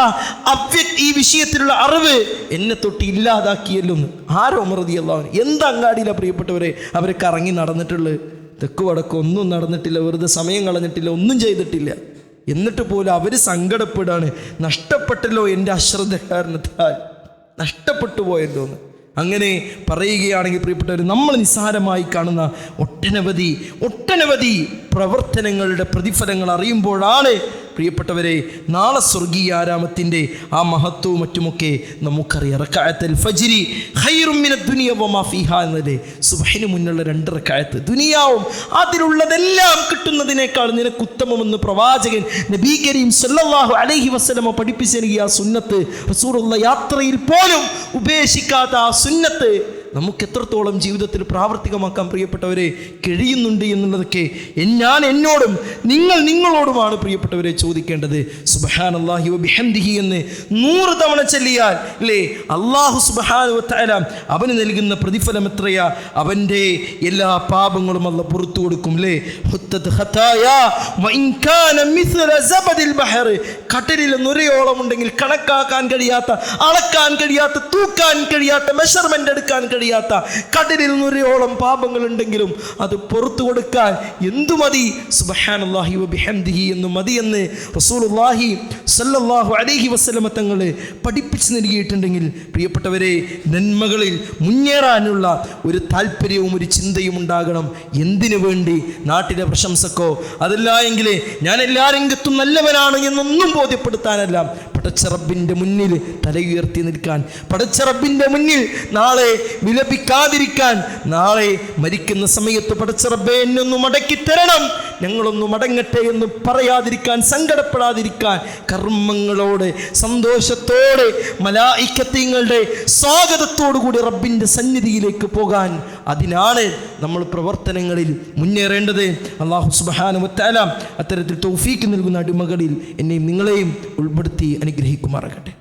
ഈ വിഷയത്തിലുള്ള അറിവ് എന്നെ തൊട്ട് ഇല്ലാതാക്കിയല്ലോ. ആരോ ഉമർ റളിയല്ലാഹു അൻഹു എന്താ അങ്ങാടിയിലാണ് പ്രിയപ്പെട്ടവരെ അവർ കറങ്ങി നടന്നിട്ടുള്ളത്? തെക്ക് വടക്ക് ഒന്നും നടന്നിട്ടില്ല, വെറുതെ സമയം കളഞ്ഞിട്ടില്ല, ഒന്നും ചെയ്തിട്ടില്ല. എന്നിട്ട് പോലും അവർ സങ്കടപ്പെടാണ്, നഷ്ടപ്പെട്ടല്ലോ എൻ്റെ അശ്രദ്ധ കാരണത്താൽ, നഷ്ടപ്പെട്ടു പോയല്ലോ എന്ന്. അങ്ങനെ പറയുകയാണെങ്കിൽ പ്രിയപ്പെട്ടവർ, നമ്മൾ നിസ്സാരമായി കാണുന്ന ഒട്ടനവധി പ്രവർത്തനങ്ങളുടെ പ്രതിഫലങ്ങൾ അറിയുമ്പോഴാണ് പ്രിയപ്പെട്ടവരെ നാളെ സ്വർഗീയ ആരാമത്തിൻ്റെ ആ മഹത്വവും മറ്റുമൊക്കെ നമുക്കറിയാം. റക്അത്തുൽ ഫജ്രി ഖൈറും മിനദ് ദുനിയ വമാ ഫീഹാ എന്നല്ലേ, സുബ്ഹിന് മുന്നുള്ള 2 റക്അത്ത് ദുനിയാവും അതിലുള്ളതെല്ലാം കിട്ടുന്നതിനേക്കാൾ നിനക്ക് ഉത്തമമെന്ന് പ്രവാചകൻ നബി കരീം സല്ലല്ലാഹു അലൈഹി വസല്ലമ പഠിപ്പിച്ച ആ സുന്നത്ത്, റസൂലുള്ളാഹി യാത്രയിൽ പോലും ഉപേക്ഷിക്കാത്ത ആ സുന്നത്ത് നമുക്ക് എത്രത്തോളം ജീവിതത്തിൽ പ്രാവർത്തികമാക്കാൻ പ്രിയപ്പെട്ടവരെ കഴിയുന്നുണ്ട് എന്നുള്ളതൊക്കെ ഞാൻ എന്നോടും നിങ്ങളോടുമാണ് പ്രിയപ്പെട്ടവരെ ചോദിക്കേണ്ടത്. സുബ്ഹാനല്ലാഹി വബിഹംദിഹി എന്ന് 100 തവണ ചൊല്ലിയാൽ അല്ലേ, അല്ലാഹു സുബ്ഹാനഹു വതആല അവന് നൽകുന്ന പ്രതിഫലം എത്രയാ? അവൻ്റെ എല്ലാ പാപങ്ങളും അല്ലാഹു പുറത്തു കൊടുക്കും. അല്ലേ, ഹുത്തത് ഖതായാ വഇൻ കാന മിസ്ല സബദിൽ ബഹർ, കടലിൽ നുരയോളം ഉണ്ടെങ്കിൽ കണക്കാക്കാൻ കഴിയാത്ത, അളക്കാൻ കഴിയാത്ത, തൂക്കാൻ കഴിയാത്ത, മെഷർമെന്റ് എടുക്കാൻ കഴിയാത്ത കടലിൽ നുരയോളം പാപങ്ങൾ ഉണ്ടെങ്കിലും അത് പുറത്തു കൊടുക്കാൻ എന്തു മതി? സുബ്ഹാനല്ലാഹി വബിഹംദിഹി എന്ന് മതിയെന്ന് റസൂലുള്ളാഹി സ്വല്ലല്ലാഹു അലൈഹി വസല്ലമ തങ്ങൾ പഠിപ്പിച്ചു നൽകിയിട്ടുണ്ടെങ്കിൽ പ്രിയപ്പെട്ടവരെ, നന്മകളിൽ മുന്നേറാനുള്ള ഒരു താല്പര്യവും ഒരു ചിന്തയും ഉണ്ടാകണം. എന്തിനു വേണ്ടി? നാട്ടിലെ പ്രശംസക്കോ, അതല്ല എങ്കിൽ ഞാൻ എല്ലാ രംഗത്തും നല്ലവനാണ് എന്നൊന്നും ബോധ്യപ്പെടുത്താനല്ല, പടച്ച റബ്ബിൻ്റെ മുന്നിൽ തലയുയർത്തി നിൽക്കാൻ, പടച്ച റബ്ബിൻ്റെ മുന്നിൽ നാളെ വിലപിക്കാതിരിക്കാൻ, നാളെ മരിക്കുന്ന സമയത്ത് പടച്ച റബ്ബേ എന്നൊന്ന് മടക്കി തരണം, ഞങ്ങളൊന്ന് മടങ്ങട്ടെ എന്ന് പറയാതിരിക്കാൻ, സങ്കടപ്പെടാതിരിക്കാൻ, കർമ്മങ്ങളോടെ സന്തോഷത്തോടെ മലായിക്കത്തീങ്ങളുടെ സ്വാഗതത്തോടു കൂടി റബ്ബിൻ്റെ സന്നിധിയിലേക്ക് പോകാൻ, അതിനാണ് നമ്മൾ പ്രവർത്തനങ്ങളിൽ മുന്നേറേണ്ടത്. അല്ലാഹു സുബ്ഹാനഹു വ തആല അത്തരത്തിൽ തൗഫീക്ക് നൽകുന്ന അടിമകളിൽ എന്നെയും നിങ്ങളെയും ഉൾപ്പെടുത്തി അനുഗ്രഹിക്കുമാറാകട്ടെ.